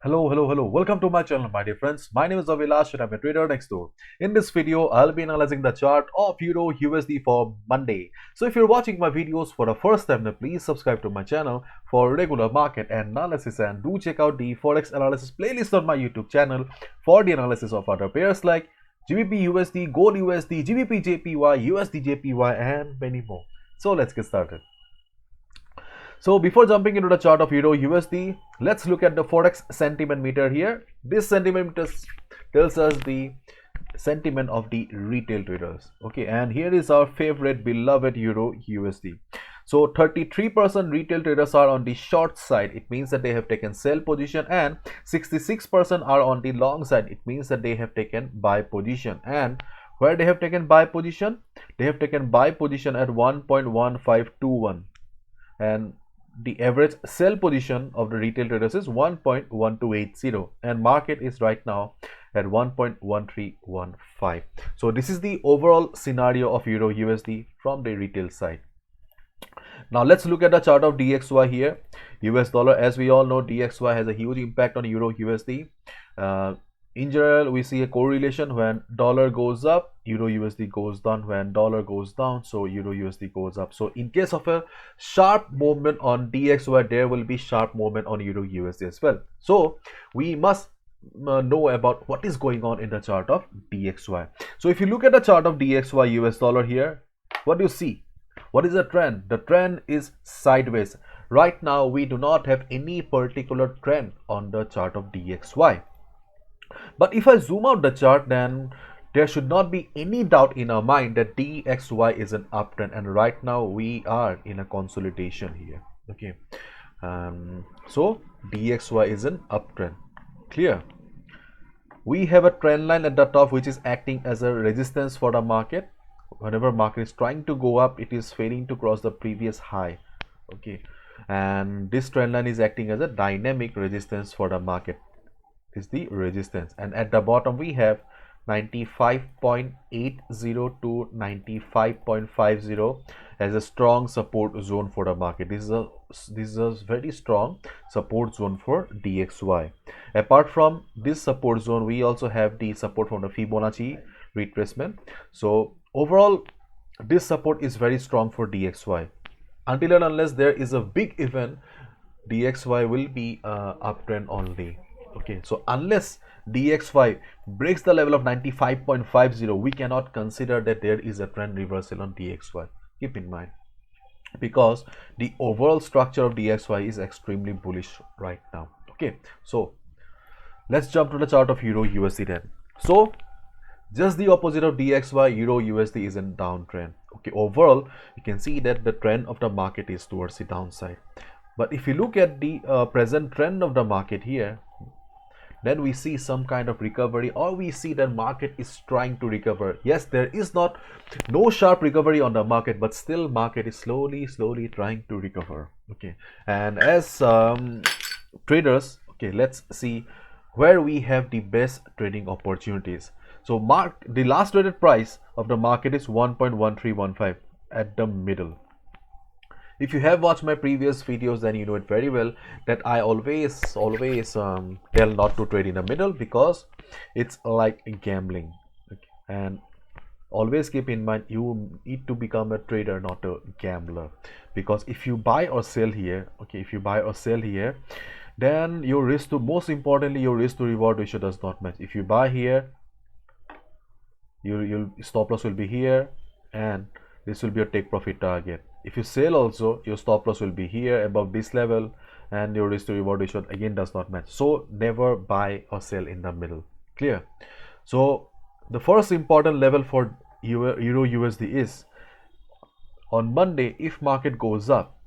Hello. Welcome to my channel, my dear friends. My name is Avilash and I'm a trader next door. In this video, I'll be analyzing the chart of Euro USD for Monday. So if you're watching my videos for the first time, then please subscribe to my channel for regular market analysis, and do check out the Forex analysis playlist on my YouTube channel for the analysis of other pairs like GBP USD, Gold USD, GBP JPY, USD JPY, and many more. So let's get started. So before jumping into the chart of Euro USD, let's look at the Forex sentiment meter here. This sentiment meter tells us the sentiment of the retail traders. Okay, and here is our favorite beloved Euro USD. So 33% retail traders are on the short side. It means that they have taken sell position, and 66% are on the long side. It means that they have taken buy position. And where they have taken buy position? They have taken buy position at 1.1521, and the average sell position of the retail traders is 1.1280, and market is right now at 1.1315. so this is the overall scenario of Euro USD from the retail side. Now let's look at the chart of DXY here. US dollar, as we all know, DXY has a huge impact on Euro USD. In general, we see a correlation. When dollar goes up, Euro USD goes down. When dollar goes down, so Euro USD goes up. So in case of a sharp movement on DXY, there will be sharp movement on Euro USD as well. So we must know about what is going on in the chart of DXY. So if you look at the chart of DXY US dollar here, what do you see? What is the trend? The trend is sideways. Right now, we do not have any particular trend on the chart of DXY. But if I zoom out the chart, then there should not be any doubt in our mind that DXY is an uptrend, and right now we are in a consolidation here. Okay, so DXY is an uptrend. Clear? We have a trend line at the top which is acting as a resistance for the market. Whenever market is trying to go up, it is failing to cross the previous high. Okay, and this trend line is acting as a dynamic resistance for the market. Is the resistance, and at the bottom we have 95.80 to 95.50 as a strong support zone for the market. This is a very strong support zone for DXY. Apart from this support zone, we also have the support from the Fibonacci retracement. So overall, this support is very strong for DXY. Until and unless there is a big event, DXY will be uptrend only. Okay, so unless DXY breaks the level of 95.50, we cannot consider that there is a trend reversal on DXY. Keep in mind, because the overall structure of DXY is extremely bullish right now. Okay, so let's jump to the chart of Euro USD then. So just the opposite of DXY, Euro USD is in downtrend. Okay, overall you can see that the trend of the market is towards the downside. But if you look at the present trend of the market here, then we see some kind of recovery, or we see that market is trying to recover. Yes, there is no sharp recovery on the market, but still market is slowly trying to recover. Okay, and as traders, okay, let's see where we have the best trading opportunities. So the last traded price of the market is 1.1315 at the middle. If you have watched my previous videos, then you know it very well that I always tell not to trade in the middle, because it's like gambling. Okay. And always keep in mind, you need to become a trader, not a gambler, because if you buy or sell here, okay, if you buy or sell here, then your risk to, most importantly, your risk to reward ratio does not match. If you buy here, your stop loss will be here, and this will be your take profit target. If you sell also, your stop loss will be here above this level, and your risk to reward ratio again does not match. So never buy or sell in the middle. Clear? So the first important level for Euro USD is on Monday. If market goes up,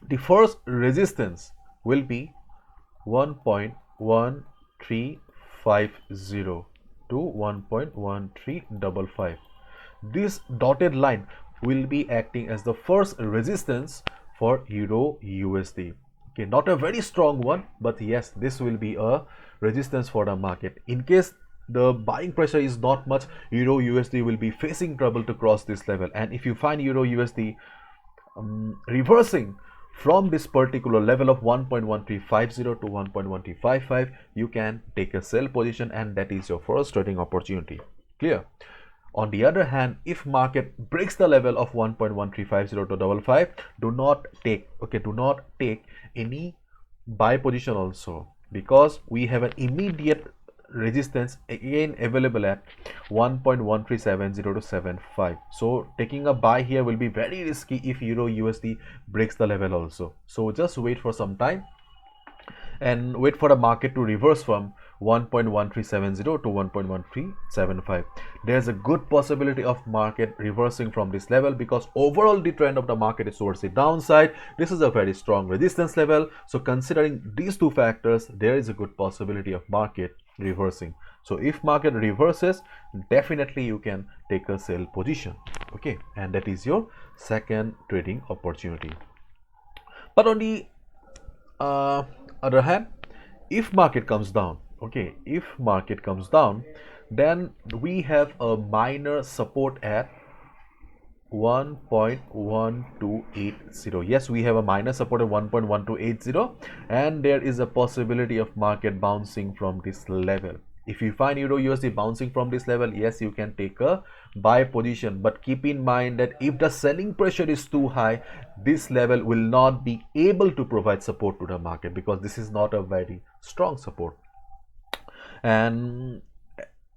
the first resistance will be 1.1350 to 1.1355. This dotted line will be acting as the first resistance for Euro USD. Okay, not a very strong one, but yes, this will be a resistance for the market. In case the buying pressure is not much, Euro USD will be facing trouble to cross this level. And if you find Euro USD reversing from this particular level of 1.1350 to 1.1355, you can take a sell position, and that is your first trading opportunity. Clear? On the other hand, if market breaks the level of 1.1350 to 55, do not take any buy position also, because we have an immediate resistance again available at 1.1370 to 75. So taking a buy here will be very risky if Euro USD breaks the level also. So just wait for some time and wait for the market to reverse from 1.1370 to 1.1375. There's a good possibility of market reversing from this level, because overall the trend of the market is towards the downside. This is a very strong resistance level. So considering these two factors, there is a good possibility of market reversing. So if market reverses, definitely you can take a sell position. Okay, and that is your second trading opportunity. But on the other hand, if market comes down, okay, if market comes down, then we have a minor support at 1.1280. yes, we have a minor support at 1.1280, and there is a possibility of market bouncing from this level. If you find Euro USD bouncing from this level, yes, you can take a buy position, but keep in mind that if the selling pressure is too high, this level will not be able to provide support to the market, because this is not a very strong support. And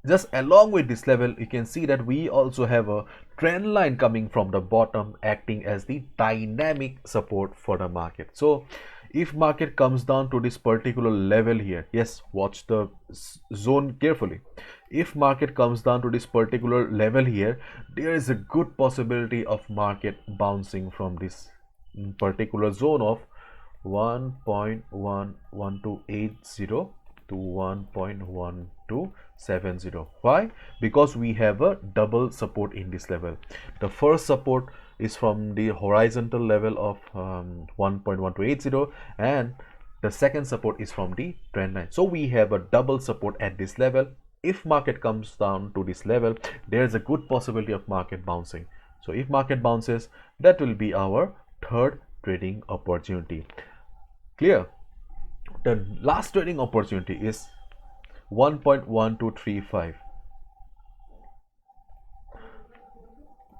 just along with this level, you can see that we also have a trend line coming from the bottom, acting as the dynamic support for the market. So if market comes down to this particular level here, yes, watch the zone carefully. If market comes down to this particular level here, there is a good possibility of market bouncing from this particular zone of 1.1280 to 1.1270. Why? Because we have a double support in this level. The first support is from the horizontal level of 1.1280, and the second support is from the trend line. So we have a double support at this level. If market comes down to this level, there is a good possibility of market bouncing. So if market bounces, that will be our third trading opportunity. Clear? The last trading opportunity is 1.1235.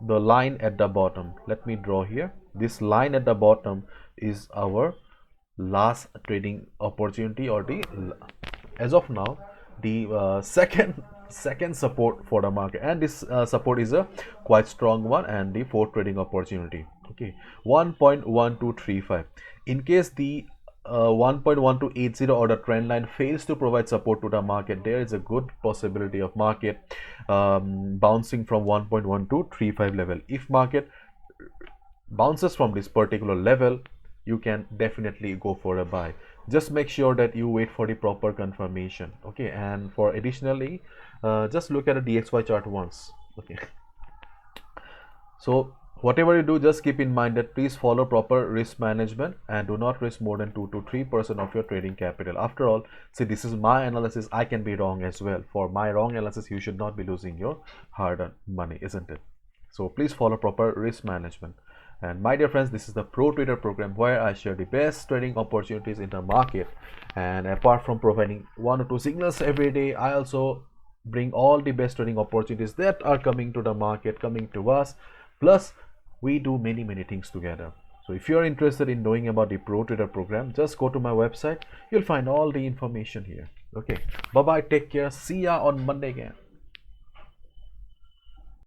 The line at the bottom, let me draw here. This line at the bottom is our last trading opportunity, or the, as of now, the second support for the market, and this support is a quite strong one, and the fourth trading opportunity. Okay, 1.1235. In case the 1.1280 or the trend line fails to provide support to the market, there is a good possibility of market bouncing from 1.1235 level. If market bounces from this particular level, you can definitely go for a buy. Just make sure that you wait for the proper confirmation. Okay, and for additionally, just look at a DXY chart once. Okay, so whatever you do, just keep in mind that please follow proper risk management and do not risk more than 2 to 3% of your trading capital. After all, see, this is my analysis. I can be wrong as well. For my wrong analysis, you should not be losing your hard-earned money, isn't it? So please follow proper risk management. And my dear friends, this is the Pro Trader program, where I share the best trading opportunities in the market. And apart from providing 1 or 2 signals every day, I also bring all the best trading opportunities that are coming to the market, coming to us. Plus, we do many things together. So if you're interested in knowing about the Pro Trader program, just go to my website. You'll find all the information here. Okay, bye bye, take care, see ya on Monday again.